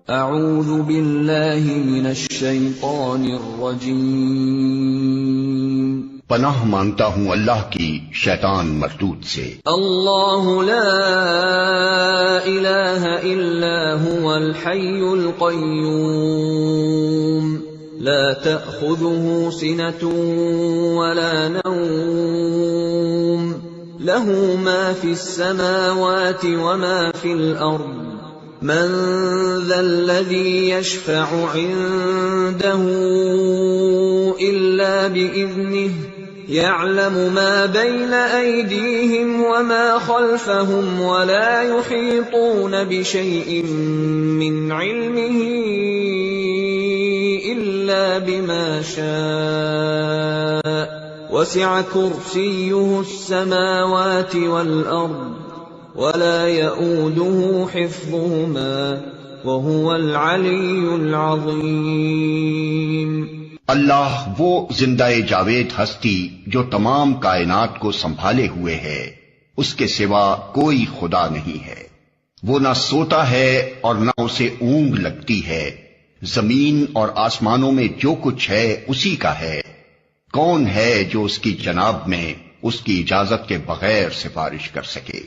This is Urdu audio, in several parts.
اعوذ باللہ من الشیطان الرجیم، پناہ مانگتا ہوں اللہ کی شیطان مردود سے۔ اللہ لا الہ الا هو الحی القیوم لا تأخذه سنة ولا نوم له ما في السماوات وما في الأرض من ذا الذي يشفع عنده إلا بإذنه يعلم ما بين أيديهم وما خلفهم ولا يحيطون بشيء من علمه إلا بما شاء وسع كرسيه السماوات والأرض ولا يؤوده حفظهما وهو العلي العظيم۔ اللہ وہ زندہ جاوید ہستی جو تمام کائنات کو سنبھالے ہوئے ہے، اس کے سوا کوئی خدا نہیں ہے۔ وہ نہ سوتا ہے اور نہ اسے اونگ لگتی ہے۔ زمین اور آسمانوں میں جو کچھ ہے اسی کا ہے۔ کون ہے جو اس کی جناب میں اس کی اجازت کے بغیر سفارش کر سکے؟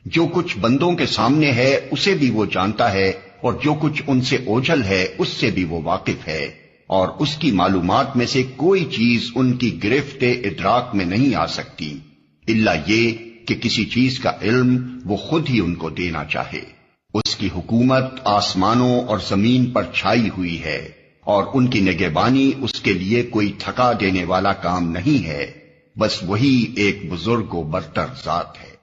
جو کچھ بندوں کے سامنے ہے اسے بھی وہ جانتا ہے، اور جو کچھ ان سے اوجھل ہے اس سے بھی وہ واقف ہے، اور اس کی معلومات میں سے کوئی چیز ان کی گرفت ادراک میں نہیں آ سکتی الا یہ کہ کسی چیز کا علم وہ خود ہی ان کو دینا چاہے۔ اس کی حکومت آسمانوں اور زمین پر چھائی ہوئی ہے، اور ان کی نگہبانی اس کے لیے کوئی تھکا دینے والا کام نہیں ہے، بس وہی ایک بزرگ و برتر ذات ہے۔